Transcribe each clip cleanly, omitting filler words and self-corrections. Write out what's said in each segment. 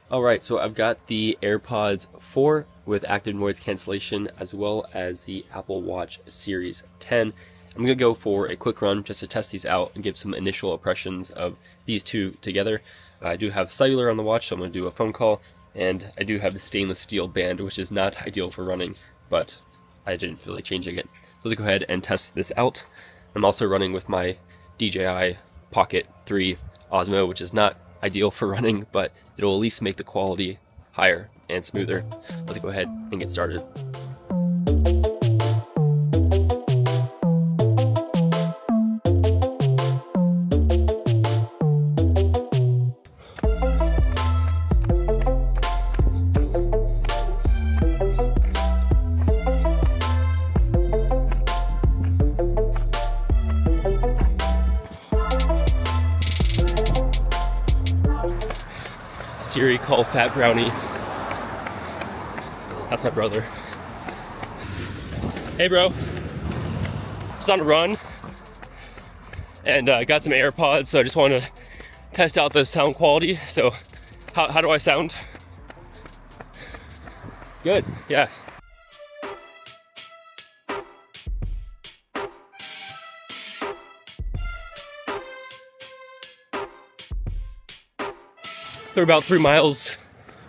Alright, so I've got the AirPods 4 with active noise cancellation as well as the Apple Watch Series 10. I'm going to go for a quick run just to test these out and give some initial impressions of these two together. I do have cellular on the watch, so I'm going to do a phone call, and I do have the stainless steel band, which is not ideal for running, but I didn't feel like changing it. So let's go ahead and test this out. I'm also running with my DJI Pocket 3 Osmo, which is not ideal for running, but it'll at least make the quality higher and smoother. Let's go ahead and get started. Siri, call Fat Brownie. That's my brother. Hey bro, just on a run and got some AirPods, so I just wanted to test out the sound quality. So how do I sound? Good, yeah. They're about 3 miles,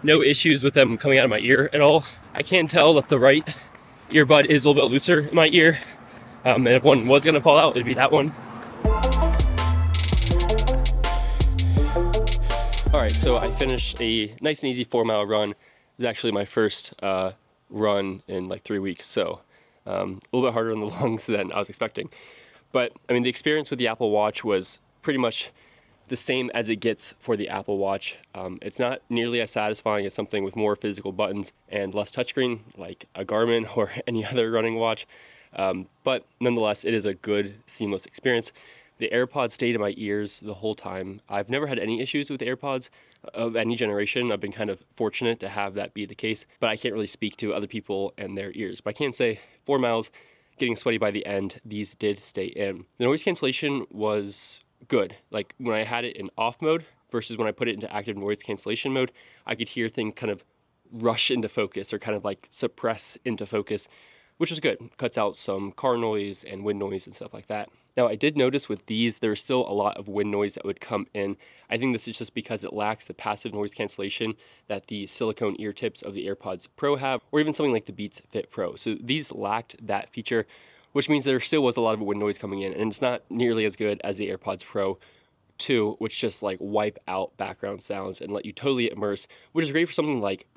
no issues with them coming out of my ear at all. I can tell that the right earbud is a little bit looser in my ear, and if one was gonna fall out, it'd be that one. All right, so I finished a nice and easy 4-mile run. It was actually my first run in like 3 weeks, so a little bit harder on the lungs than I was expecting. But I mean, the experience with the Apple Watch was pretty much the same as it gets for the Apple Watch. It's not nearly as satisfying as something with more physical buttons and less touchscreen like a Garmin or any other running watch, but nonetheless it is a good seamless experience. The AirPods stayed in my ears the whole time. I've never had any issues with AirPods of any generation. I've been kind of fortunate to have that be the case, but I can't really speak to other people and their ears. But I can say 4 miles, getting sweaty by the end, these did stay in. The noise cancellation was good. Like when I had it in off mode versus when I put it into active noise cancellation mode, I could hear things kind of rush into focus or kind of like suppress into focus, which was good. Cuts out some car noise and wind noise and stuff like that. Now I did notice with these, there's still a lot of wind noise that would come in. I think this is just because it lacks the passive noise cancellation that the silicone ear tips of the AirPods Pro have, or even something like the Beats Fit Pro. So these lacked that feature, which means there still was a lot of wind noise coming in, and it's not nearly as good as the AirPods Pro 2, which just like wipe out background sounds and let you totally immerse, which is great for something like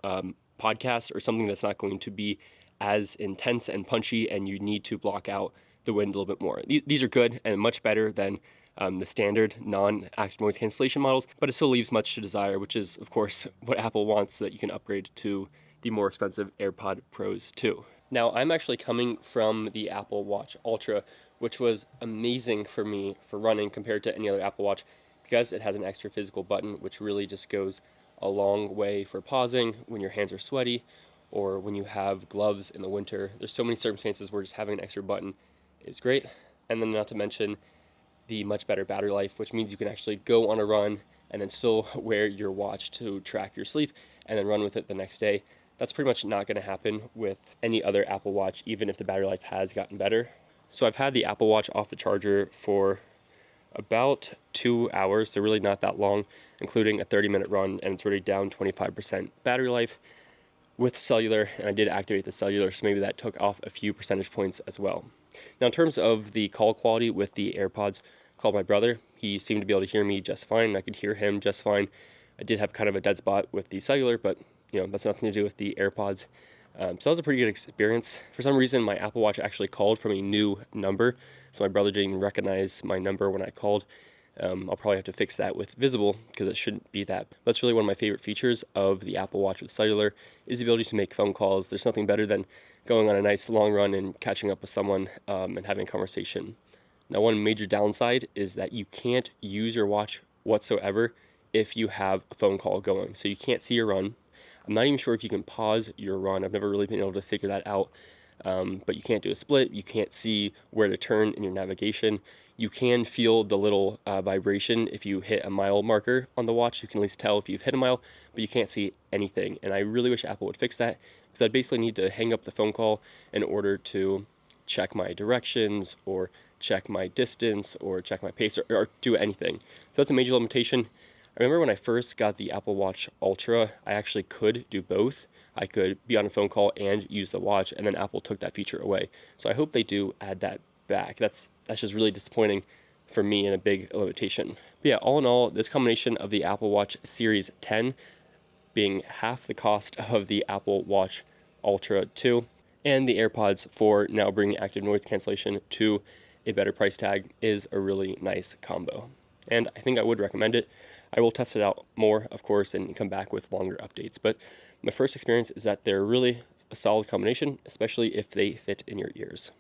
podcasts or something that's not going to be as intense and punchy and you need to block out the wind a little bit more. These are good and much better than the standard non-active noise cancellation models, but it still leaves much to desire, which is of course what Apple wants, so that you can upgrade to the more expensive AirPod Pros 2. Now, I'm actually coming from the Apple Watch Ultra, which was amazing for me for running compared to any other Apple Watch because it has an extra physical button, which really just goes a long way for pausing when your hands are sweaty or when you have gloves in the winter. There's so many circumstances where just having an extra button is great. And then not to mention the much better battery life, which means you can actually go on a run and then still wear your watch to track your sleep and then run with it the next day. That's pretty much not going to happen with any other Apple Watch, even if the battery life has gotten better. So I've had the Apple Watch off the charger for about 2 hours, so really not that long, including a 30-minute run, and it's already down 25% battery life with cellular, and I did activate the cellular, so maybe that took off a few percentage points as well. Now in terms of the call quality with the AirPods, I called my brother. He seemed to be able to hear me just fine, and I could hear him just fine. I did have kind of a dead spot with the cellular, but you know, that's nothing to do with the AirPods. So that was a pretty good experience. For some reason, my Apple Watch actually called from a new number, so my brother didn't even recognize my number when I called. I'll probably have to fix that with Visible because it shouldn't be that. That's really one of my favorite features of the Apple Watch with cellular is the ability to make phone calls. There's nothing better than going on a nice long run and catching up with someone and having a conversation. Now, one major downside is that you can't use your watch whatsoever if you have a phone call going. So you can't see your run. I'm not even sure if you can pause your run. I've never really been able to figure that out. but you can't do a split. You can't see where to turn in your navigation. You can feel the little vibration if you hit a mile marker on the watch. You can at least tell if you've hit a mile, but you can't see anything. And I really wish Apple would fix that, because I'd basically need to hang up the phone call in order to check my directions or check my distance or check my pace or do anything. So that's a major limitation. I remember when I first got the Apple Watch Ultra, I actually could do both. I could be on a phone call and use the watch, and then Apple took that feature away. So I hope they do add that back. That's just really disappointing for me and a big limitation. But yeah, all in all, this combination of the Apple Watch Series 10 being half the cost of the Apple Watch Ultra 2 and the AirPods 4 now bringing active noise cancellation to a better price tag is a really nice combo. And I think I would recommend it. I will test it out more, of course, and come back with longer updates. But my first experience is that they're really a solid combination, especially if they fit in your ears.